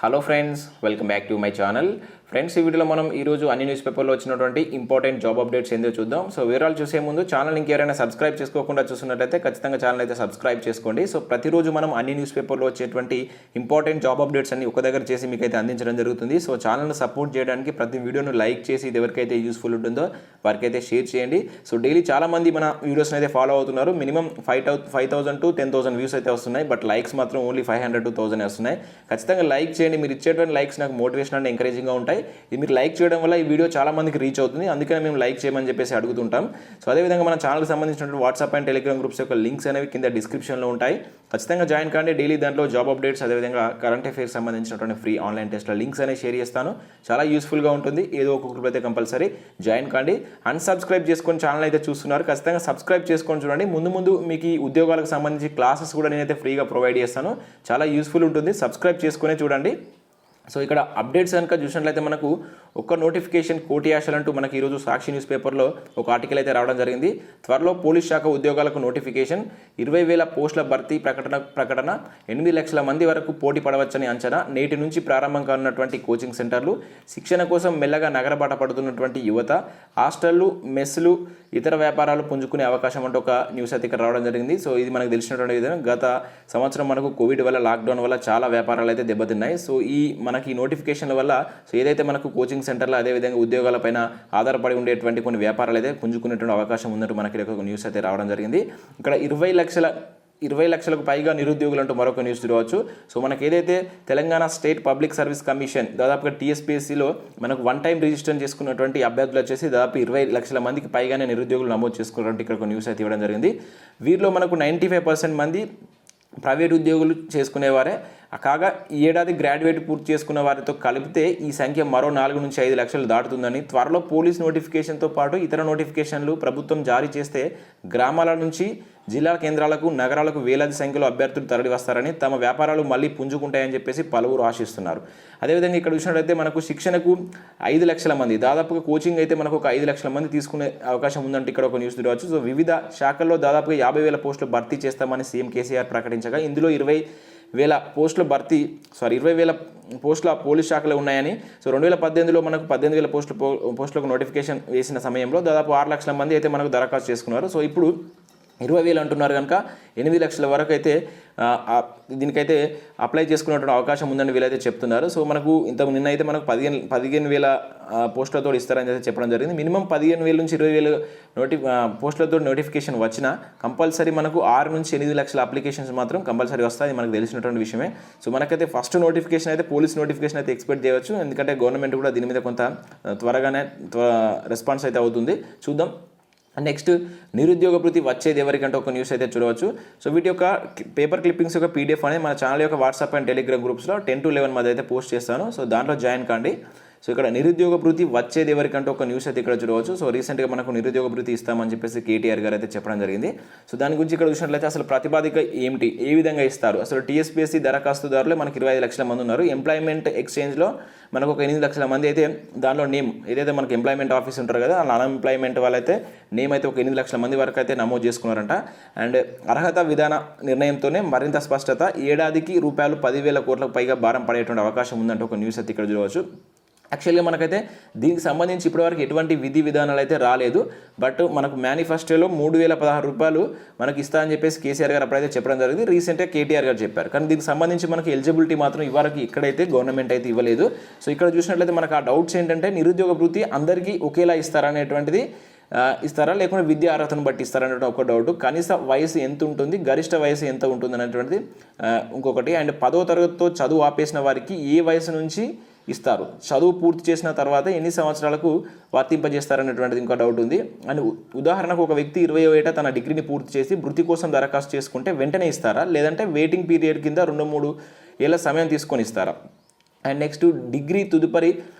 Hello friends, welcome back to my channel. Friends, ఈ వీడియోలో మనం ఈరోజు అన్ని న్యూస్ పేపర్లో వచ్చినటువంటి ఇంపార్టెంట్ జాబ్ అప్డేట్స్ ఏందో చూద్దాం. సో వివరాలు చూసే ముందు ఛానల్ ఇంకెవరైనా సబ్స్క్రైబ్ చేసుకోకుండా చూస్తున్నట్లయితే ఖచ్చితంగా ఛానల్ అయితే సబ్స్క్రైబ్ చేసుకోండి. సో ప్రతిరోజు మనం అన్ని న్యూస్ పేపర్లో వచ్చేటువంటి ఇంపార్టెంట్ జాబ్ అప్డేట్స్ అన్ని ఒక దగ్గర చేసి మీకు అయితే అందించడం జరుగుతుంది. సో ఛానల్ని సపోర్ట్ చేయడానికి ప్రతి వీడియోను లైక్ చేసి ఇది ఎవరికైతే యూస్ఫుల్ ఉంటుందో వారికైతే షేర్ చేయండి. సో డైలీ చాలామంది మన వీడియోస్ని అయితే ఫాలో అవుతున్నారు. మినిమం 5,000 to 10,000 వ్యూస్ అయితే వస్తున్నాయి. బట్ లైక్స్ మాత్రం ఓన్లీ 500 to 1,000 వస్తున్నాయి. ఖచ్చితంగా లైక్ చేయండి. మీరు ఇచ్చేటువంటి లైక్స్ నాకు మోటివేషన్ అండ్ ఎంకరేజింగ్గా ఉంటాయి. ఇది మీరు లైక్ చేయడం వల్ల ఈ వీడియో చాలా మందికి రీచ్ అవుతుంది. అందుకనే మేము లైక్ చేయమని చెప్పేసి అడుగుతుంటాం. సో అదేవిధంగా మన ఛానల్కి సంబంధించినటువంటి వాట్సాప్ అండ్ టెలిగ్రామ్ గ్రూప్స్ యొక్క లింక్స్ అనేవి కింద డిస్క్రిప్షన్లో ఉంటాయి. ఖచ్చితంగా జాయిన్ కాండి. డైలీ దాంట్లో జాబ్ అప్డేట్స్ అదేవిధంగా కరెంట్ అఫైర్స్ సంబంధించినటువంటి ఫ్రీ ఆన్లైన్ టెస్ట్ల లింక్స్ అనేవి షేర్ చేస్తాను. చాలా యూస్ఫుల్గా ఉంటుంది. ఏదో ఒక గ్రూప్ అయితే కంపల్సరీ జాయిన్ కాండి. అన్సబ్స్క్రైబ్ చేసుకొని ఛానల్ అయితే చూస్తున్నారు, ఖచ్చితంగా సబ్స్క్రైబ్ చేసుకొని చూడండి. ముందు మీకు ఈ ఉద్యోగాలకు సంబంధించి క్లాసెస్ కూడా నేనైతే ఫ్రీగా ప్రొవైడ్ చేస్తాను. చాలా యూస్ఫుల్ ఉంటుంది. సబ్స్క్రైబ్ చేసుకునే చూడండి. సో ఇక్కడ అప్డేట్స్ కనుక చూసినట్లయితే మనకు ఒక నోటిఫికేషన్ కోటి ఆశలు అంటూ మనకి ఈరోజు సాక్షి న్యూస్ పేపర్లో ఒక ఆర్టికల్ అయితే రావడం జరిగింది. త్వరలో పోలీస్ శాఖ ఉద్యోగాలకు నోటిఫికేషన్, 20,000 పోస్టుల భర్తీ ప్రకటన 8 లక్షల మంది వరకు పోటీ పడవచ్చని అంచనా, నేటి నుంచి ప్రారంభం కానున్నటువంటి కోచింగ్ సెంటర్లు, శిక్షణ కోసం మెల్లగా నగరబాట పడుతున్నటువంటి యువత, హాస్టళ్లు, మెస్లు, ఇతర వ్యాపారాలు పుంజుకునే అవకాశం అంటూ ఒక న్యూస్ అయితే ఇక్కడ రావడం జరిగింది. సో ఇది మనకు తెలిసినటువంటి విధంగా గత సంవత్సరం మనకు కోవిడ్ వల్ల, లాక్డౌన్ వల్ల చాలా వ్యాపారాలు అయితే దెబ్బతిన్నాయి. సో మనకి నోటిఫికేషన్ల వల్ల సో ఏదైతే మనకు కోచింగ్ సెంటర్లో అదేవిధంగా ఉద్యోగాలపైన ఆధారపడి ఉండేటువంటి కొన్ని వ్యాపారాలు అయితే పుంజుకునేటువంటి అవకాశం ఉన్నట్టు మనకి ఒక న్యూస్ అయితే రావడం జరిగింది. ఇక్కడ 20 లక్షలకు పైగా నిరుద్యోగులు అంటూ మరొక న్యూస్ చూడవచ్చు. సో మనకి ఏదైతే Telangana state public service commission దాదాపుగా టీఎస్పీఎస్సీలో మనకు వన్ టైం రిజిస్టర్ చేసుకున్నటువంటి అభ్యర్థులు వచ్చేసి దాదాపు 20 లక్షల మందికి పైగానే నిరుద్యోగులు నమోదు చేసుకున్నటువంటి ఇక్కడ ఒక న్యూస్ అయితే ఇవ్వడం జరిగింది. వీరిలో మనకు 95% మంది ప్రైవేట్ ఉద్యోగులు చేసుకునేవారే కాగా ఈ ఏడాది గ్రాడ్యుయేట్ పూర్తి చేసుకున్న వారితో కలిపితే ఈ సంఖ్య మరో 4 నుంచి 5 లక్షలు దాటుతుందని, త్వరలో పోలీస్ నోటిఫికేషన్తో పాటు ఇతర నోటిఫికేషన్లు ప్రభుత్వం జారీ చేస్తే గ్రామాల నుంచి జిల్లా కేంద్రాలకు, నగరాలకు వేలాది సంఖ్యలో అభ్యర్థులు తరలి వస్తారని, తమ వ్యాపారాలు మళ్ళీ పుంజుకుంటాయని చెప్పేసి పలువురు ఆశిస్తున్నారు. అదేవిధంగా ఇక్కడ చూసినట్లయితే మనకు శిక్షణకు 5 లక్షల మంది, దాదాపుగా కోచింగ్ అయితే మనకు ఒక 5 లక్షల మంది తీసుకునే అవకాశం ఉందంటే ఇక్కడ ఒక న్యూస్ చూడవచ్చు. సో వివిధ శాఖల్లో దాదాపుగా 50,000 పోస్టులు భర్తీ చేస్తామని సీఎం కేసీఆర్ ప్రకటించగా ఇందులో 20,000 పోస్టుల పోలీస్ శాఖలో ఉన్నాయని. సో 2018లో మనకు 18,000 పోస్టులకు నోటిఫికేషన్ వేసిన సమయంలో దాదాపు 6 లక్షల మంది అయితే మనకు దరఖాస్తు చేసుకున్నారు. సో ఇప్పుడు 20,000 అంటున్నారు కనుక 8 లక్షల వరకు అయితే దీనికైతే అప్లై చేసుకునేటువంటి అవకాశం ఉందని వీళ్ళైతే చెప్తున్నారు. సో మనకు నిన్న అయితే మనకు 15,000 పోస్టులతో ఇస్తారని అయితే చెప్పడం జరిగింది. మినిమం 15,000 నుంచి 20,000 పోస్టులతో నోటిఫికేషన్ వచ్చినా కంపల్సరీ మనకు 6 నుంచి 8 లక్షల అప్లికేషన్స్ మాత్రం కంపల్సరీ వస్తాయి. మనకు తెలిసినటువంటి విషయమే. సో మనకైతే ఫస్ట్ నోటిఫికేషన్ అయితే పోలీస్ నోటిఫికేషన్ అయితే ఎక్స్పెక్ట్ చేయవచ్చు. ఎందుకంటే గవర్నమెంట్ కూడా దీని మీద కొంత త్వరగానే రెస్పాన్స్ అయితే అవుతుంది. చూద్దాం. నెక్స్ట్, నిరుద్యోగ భృతి వచ్చేది ఎవరికంటే ఒక న్యూస్ అయితే చూడవచ్చు. సో వీటి యొక్క పేపర్ క్లిప్పింగ్స్ యొక్క పీడిఎఫ్ అనేది మన ఛానల్ యొక్క వాట్సాప్ అండ్ టెలిగ్రామ్ గ్రూప్స్లో 10 to 11 మధ్య అయితే పోస్ట్ చేస్తాను. సో దాంట్లో జాయిన్ కాండి. సో ఇక్కడ నిరుద్యోగ భృతి వచ్చేది ఎవరికంటే ఒక న్యూస్ అయితే ఇక్కడ చూడవచ్చు. సో రీసెంట్గా మనకు నిరుద్యోగ భృతి ఇస్తామని చెప్పేసి కేటీఆర్ గారు అయితే చెప్పడం జరిగింది. సో దాని గురించి ఇక్కడ చూసినట్లయితే అసలు ప్రతిపాదిక ఏమిటి, ఏ విధంగా ఇస్తారు, అసలు టీఎస్పీఎస్సీ దరఖాస్తుదారులు మనకు 25 లక్షల మంది ఉన్నారు. ఎంప్లాయ్మెంట్ ఎక్స్చేంజ్లో మనకు ఒక 8 లక్షల మంది అయితే దానిలో నేమ్ ఏదైతే మనకు ఎంప్లాయ్మెంట్ ఆఫీస్ ఉంటారు కదా, అలా అన్ఎంప్లాయ్మెంట్ వాళ్ళైతే నేమ్ అయితే ఒక 8 లక్షల మంది వరకు అయితే నమోదు చేసుకున్నారంట. అండ్ అర్హత విధాన నిర్ణయంతోనే మరింత స్పష్టత, ఏడాదికి రూపాయలు 10,000 కోట్లకు పైగా భారం పడేటువంటి అవకాశం ఉందంటే ఒక న్యూస్ అయితే ఇక్కడ చూడవచ్చు. యాక్చువల్గా మనకైతే దీనికి సంబంధించి ఇప్పటివరకు ఎటువంటి విధి విధానాలు అయితే రాలేదు. బట్ మనకు మేనిఫెస్టోలో 3,016 రూపాయలు మనకి ఇస్తా అని చెప్పేసి కేసీఆర్ గారు అప్పుడైతే చెప్పడం జరిగింది. రీసెంట్గా కేటీఆర్ గారు చెప్పారు. కానీ దీనికి సంబంధించి మనకి ఎలిజిబిలిటీ మాత్రం ఇవరకు ఇక్కడైతే గవర్నమెంట్ అయితే ఇవ్వలేదు. సో ఇక్కడ చూసినట్లయితే మనకు ఆ డౌట్స్ ఏంటంటే నిరుద్యోగ భృతి అందరికీ ఒకేలా ఇస్తారనేటువంటిది ఇస్తారా, లేకుంటే విద్యా అర్హతను బట్టి ఇస్తారనేటువంటి ఒక డౌట్. కనీస వయసు ఎంత ఉంటుంది, గరిష్ట వయసు ఎంత ఉంటుంది అనేటువంటిది ఇంకొకటి. అండ్ 10వ తరగతితో చదువు ఆపేసిన వారికి ఏ వయసు నుంచి ఇస్తారు, చదువు పూర్తి చేసిన తర్వాత ఎన్ని సంవత్సరాలకు వర్తింపజేస్తారనేటువంటిది ఇంకో డౌట్ ఉంది. అండ్ ఉదాహరణకు ఒక వ్యక్తి 20వ ఏట తన డిగ్రీని పూర్తి చేసి వృత్తి కోసం దరఖాస్తు చేసుకుంటే వెంటనే ఇస్తారా, లేదంటే వెయిటింగ్ పీరియడ్ కింద 2-3 ఏళ్ళ సమయం తీసుకొని ఇస్తారా. అండ్ నెక్స్ట్, డిగ్రీ తదుపరి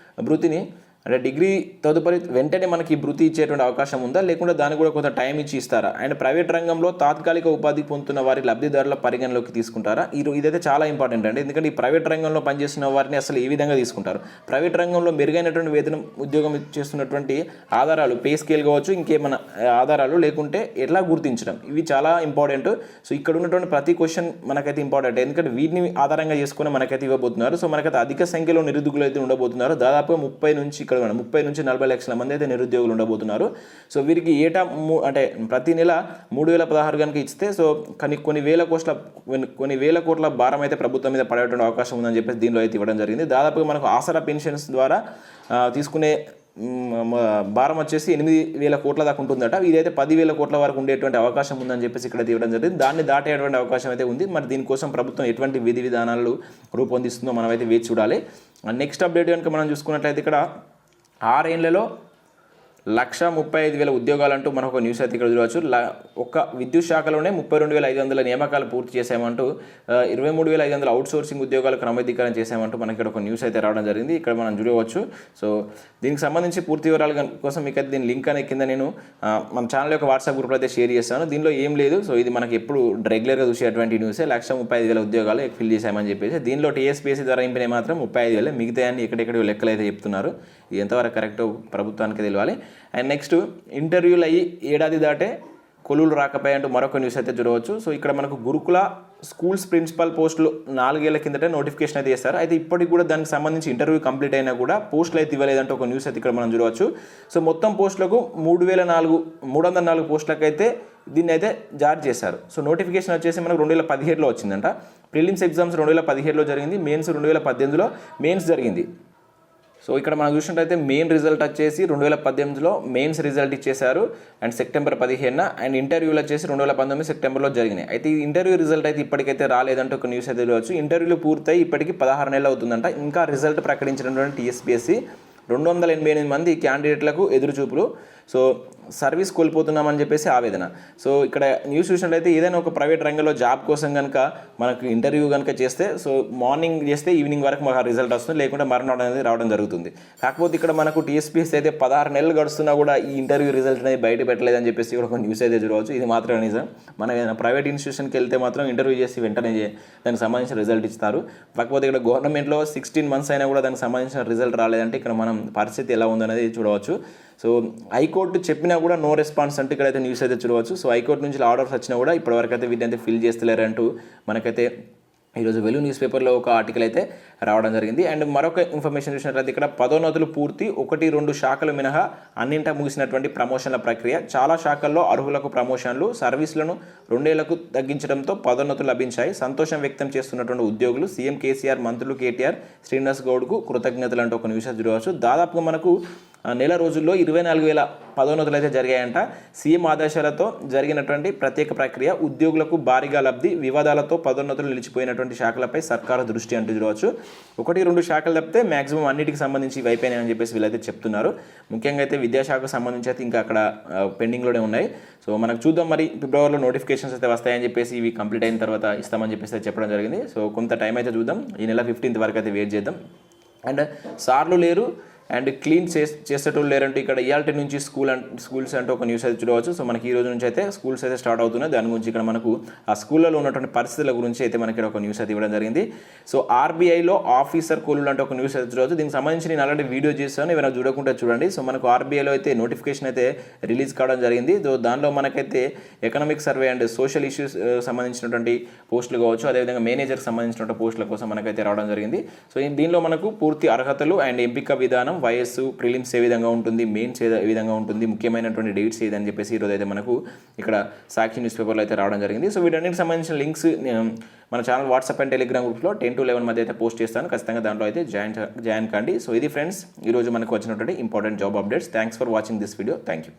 వృత్తిని అంటే డిగ్రీ తదుపరి వెంటనే మనకి భృతి ఇచ్చేటువంటి అవకాశం ఉందా, లేకుంటే దానికి కూడా కొంత టైం ఇచ్చి ఇస్తారా? అండ్ ప్రైవేట్ రంగంలో తాత్కాలిక ఉపాధి పొందుతున్న వారి లబ్ధిదారుల పరిగణలోకి తీసుకుంటారా? ఇదైతే చాలా ఇంపార్టెంట్ అండి, ఎందుకంటే ఈ ప్రైవేట్ రంగంలో పనిచేస్తున్న వారిని అసలు ఏ విధంగా తీసుకుంటారు? ప్రైవేట్ రంగంలో మెరుగైనటువంటి వేతనం ఉద్యోగం చేస్తున్నటువంటి ఆధారాలు, పే స్కేల్ కావచ్చు, ఇంకేమైనా ఆధారాలు లేకుంటే ఎట్లా గుర్తించడం, ఇవి చాలా ఇంపార్టెంట్. సో ఇక్కడ ఉన్నటువంటి ప్రతి క్వశ్చన్ మనకైతే ఇంపార్టెంట్, ఎందుకంటే వీటిని ఆధారంగా చేసుకుని మనకైతే ఇవ్వబోతున్నారు. సో మనకైతే అధిక సంఖ్యలో నిరుద్యోగులు అయితే ఉండబోతున్నారు. దాదాపుగా 30 నుంచి 40 లక్షల మంది అయితే నిరుద్యోగులు ఉండబోతున్నారు. సో వీరికి ఏటా అంటే ప్రతి నెల 3,016 కనుక ఇస్తే, సో కొన్ని వేల కోట్ల భారం అయితే ప్రభుత్వం మీద పడేటువంటి అవకాశం ఉందని చెప్పేసి దీనిలో అయితే ఇవ్వడం జరిగింది. దాదాపుగా మనకు ఆసరా పెన్షన్స్ ద్వారా తీసుకునే భారం వచ్చేసి 8,000 కోట్ల దాకా ఉంటుందట. ఇదైతే 10,000 కోట్ల వరకు ఉండేటువంటి అవకాశం ఉందని చెప్పేసి ఇక్కడ ఇవ్వడం జరిగింది. దాన్ని దాటేటువంటి అవకాశం అయితే ఉంది. మరి దీనికోసం ప్రభుత్వం ఎటువంటి విధి విధానాలు రూపొందిస్తుందో మనం అయితే వేచి చూడాలి. నెక్స్ట్ అప్డేట్ కనుక మనం చూసుకున్నట్లయితే ఇక్కడ 6 ఏళ్లలో 135,000 ఉద్యోగాలంటూ మనకు ఒక న్యూస్ అయితే ఇక్కడ చూడవచ్చు. ఒక్క విద్యుత్ శాఖలోనే 32,500 నియామకాలు పూర్తి చేశామంటూ 23,500 అవుట్ సోర్సింగ్ ఉద్యోగాలు క్రమబద్ధీకరణ చేశామంటూ మనకి ఇక్కడ ఒక న్యూస్ అయితే రావడం జరిగింది. ఇక్కడ మనం చూడవచ్చు. సో దీనికి సంబంధించి పూర్తి వివరాల కోసం మీకు అయితే దీని లింక్ అనేది కింద నేను మన ఛానల్ యొక్క వాట్సాప్ గ్రూప్లో అయితే షేర్ చేస్తాను. దీనిలో ఏం లేదు. సో ఇది మనకి ఎప్పుడు రెగ్యులర్గా చూసేటువంటి న్యూసే. 135,000 ఉద్యోగాలు ఫిల్ చేశామని చెప్పేసి, దీనిలో టీఎస్పీఎస్సీ ద్వారా నింపినవి మాత్రం 35,000, మిగతా అన్ని ఎక్కడెక్కడ లెక్కలు అయితే చెప్తున్నారు. ఇది ఎంతవరకు కరెక్ట్ ప్రభుత్వానికి తెలియాలి. అండ్ నెక్స్ట్ ఇంటర్వ్యూలు అయ్యి ఏడాది దాటే కొలువులు రాకపోయాయంటూ మరొక న్యూస్ అయితే చూడవచ్చు. సో ఇక్కడ మనకు గురుకుల స్కూల్స్ ప్రిన్సిపల్ పోస్టులు 4 ఏళ్ల కిందటే నోటిఫికేషన్ అయితే చేస్తారు. అయితే ఇప్పటికి కూడా దానికి సంబంధించి ఇంటర్వ్యూ కంప్లీట్ అయినా కూడా పోస్టులు అయితే ఇవ్వలేదంటే ఒక న్యూస్ అయితే ఇక్కడ మనం చూడవచ్చు. సో మొత్తం పోస్టులకు 304 పోస్టులకు అయితే దీన్ని అయితే జారీ చేశారు. సో నోటిఫికేషన్ వచ్చేసి మనకు 2017లో వచ్చిందంట. ప్రిలిమ్స్ ఎగ్జామ్స్ 2017లో జరిగింది, మెయిన్స్ 2018లో మెయిన్స్ జరిగింది. సో ఇక్కడ మనం చూసినట్టయితే మెయిన్ రిజల్ట్ వచ్చేసి 2018లో మెయిన్స్ రిజల్ట్ ఇచ్చేశారు అండ్ సెప్టెంబర్ 15న, అండ్ ఇంటర్వ్యూలు వచ్చేసి 2019 సెప్టెంబర్లో జరిగినాయి. అయితే ఈ ఇంటర్వ్యూ రిజల్ట్ అయితే ఇప్పటికైతే రాలేదంటే ఒక న్యూస్ అయితే తెలియవచ్చు. ఇంటర్వ్యూలు పూర్తయి ఇప్పటికి 16 నెలలు అవుతుందంట. ఇంకా రిజల్ట్ ప్రకటించినటువంటి టీఎస్పీఎస్సీ 288 మంది క్యాండిడేట్లకు ఎదురుచూపులు. సో సర్వీస్ కోల్పోతున్నామని చెప్పేసి ఆవేదన. సో ఇక్కడ న్యూస్ చూసినట్లయితే ఏదైనా ఒక ప్రైవేట్ రంగంలో జాబ్ కోసం కనుక మనకు ఇంటర్వ్యూ కనుక చేస్తే, సో మార్నింగ్ చేస్తే ఈవినింగ్ వరకు మాకు రిజల్ట్ వస్తుంది, లేకుంటే మరణం అనేది రావడం జరుగుతుంది. కాకపోతే ఇక్కడ మనకు టీఎస్పీఎస్సీ అయితే 16 నెలలు గడుస్తున్నా కూడా ఈ ఇంటర్వ్యూ రిజల్ట్ అనేది బయట పెట్టలేదని చెప్పేసి కూడా ఒక న్యూస్ అయితే చూడవచ్చు. ఇది మాత్రం నిజం. మనం ఏదైనా ప్రైవేట్ ఇన్స్టిట్యూషన్కి వెళ్తే మాత్రం ఇంటర్వ్యూ చేసి వెంటనే దానికి సంబంధించిన రిజల్ట్ ఇస్తారు. కాకపోతే ఇక్కడ గవర్నమెంట్లో 16 months అయినా కూడా దానికి సంబంధించిన రిజల్ట్ రాలేదంటే ఇక్కడ మనం పరిస్థితి ఎలా ఉందనేది చూడవచ్చు. సో హైకోర్టు చెప్పినా కూడా నో రెస్పాన్స్ అంటూ ఇక్కడైతే న్యూస్ అయితే చూడవచ్చు. సో హైకోర్టు నుంచి ఆర్డర్స్ వచ్చినా కూడా ఇప్పటివరకు అయితే వీటిని అయితే ఫిల్ చేస్తలేరంటూ మనకైతే ఈరోజు వెలుగు న్యూస్ పేపర్లో ఒక ఆర్టికల్ అయితే రావడం జరిగింది. అండ్ మరొక ఇన్ఫర్మేషన్ చూసినట్లయితే ఇక్కడ పదోన్నతులు పూర్తి, 1-2 శాఖలు మినహా అన్నింటా ముగిసినటువంటి ప్రమోషన్ల ప్రక్రియ. చాలా శాఖల్లో అర్హులకు ప్రమోషన్లు, సర్వీసులను 2 ఏళ్లకు తగ్గించడంతో పదోన్నతులు లభించాయి. సంతోషం వ్యక్తం చేస్తున్నటువంటి ఉద్యోగులు సీఎం కేసీఆర్, మంత్రులు కేటీఆర్, శ్రీనివాస్ గౌడ్కు కృతజ్ఞతలు అంటూ ఒక న్యూస్ చూడవచ్చు. దాదాపుగా మనకు నెల రోజుల్లో 24,000 పదోన్నతులు అయితే జరిగాయంట. సీఎం ఆదేశాలతో జరిగినటువంటి ప్రత్యేక ప్రక్రియ, ఉద్యోగులకు భారీగా లబ్ధి, వివాదాలతో పదోన్నతులు నిలిచిపోయినటువంటి శాఖలపై సర్కారు దృష్టి అంటూ చూడవచ్చు. 1-2 శాఖలు తప్పితే మ్యాక్సిమం అన్నిటికి సంబంధించి ఇవి అయిపోయినాయని చెప్పేసి వీళ్ళైతే చెప్తున్నారు. ముఖ్యంగా అయితే విద్యాశాఖకు సంబంధించి అయితే ఇంకా అక్కడ పెండింగ్లోనే ఉన్నాయి. సో మనకు చూద్దాం, మరి ఫిబ్రవరిలో నోటిఫికేషన్స్ అయితే వస్తాయని చెప్పేసి ఇవి కంప్లీట్ అయిన తర్వాత ఇస్తామని చెప్పేసి చెప్పడం జరిగింది. సో కొంత టైం అయితే చూద్దాం, ఈ నెల 15th వరకు అయితే వెయిట్ చేద్దాం. అండ్ సార్లు లేరు అండ్ క్లీన్ చేసేటోళ్ళు లేరంటూ ఇక్కడ ఇయాల్టీ నుంచి స్కూల్స్ అంటూ ఒక న్యూస్ అయితే చూడవచ్చు. సో మనకి ఈ రోజు నుంచి అయితే స్కూల్స్ అయితే స్టార్ట్ అవుతున్నాయి. దాని గురించి ఇక్కడ మనకు ఆ స్కూళ్ళలో ఉన్నటువంటి పరిస్థితుల గురించి అయితే మనకి ఇక్కడ ఒక న్యూస్ అయితే ఇవ్వడం జరిగింది. సో ఆర్బీఐలో ఆఫీసర్ కోలులు అంటే ఒక న్యూస్ అయితే చూడవచ్చు. దీనికి సంబంధించి నేను అలాంటి వీడియో చేస్తాను, ఏమైనా చూడకుండా చూడండి. సో మనకు ఆర్బీఐలో అయితే నోటిఫికేషన్ అయితే రిలీజ్ కావడం జరిగింది. సో దానిలో మనకైతే economic survey and social issues సంబంధించినటువంటి పోస్టులు కావచ్చు, అదేవిధంగా మేనేజర్కి సంబంధించినటువంటి పోస్టుల కోసం మనకైతే రావడం జరిగింది. సో దీనిలో మనకు పూర్తి అర్హతలు అండ్ ఎంపిక విధానం, వయస్సు, ప్రిలిమ్స్ ఏ విధంగా ఉంటుంది, మెయిన్స్ ఏ విధంగా ఉంటుంది, ముఖ్యమైనటువంటి డేట్స్ ఏదని చెప్పేసి ఈరోజు అయితే మనకు ఇక్కడ సాక్షి న్యూస్ పేపర్లో అయితే రావడం జరిగింది. సో వీటన్నిటికి సంబంధించిన లింక్స్ మన ఛానల్ వాట్సాప్ అండ్ టెలిగ్రామ్ గ్రూప్లో 10 to 11 మధ్య అయితే పోస్ట్ చేస్తాను. ఖచ్చితంగా దాంట్లో అయితే జాయిన్ కండి. సో ఇది ఫ్రెండ్స్ ఈరోజు మనకు వచ్చినటువంటి important job updates. Thanks for watching this video. Thank you.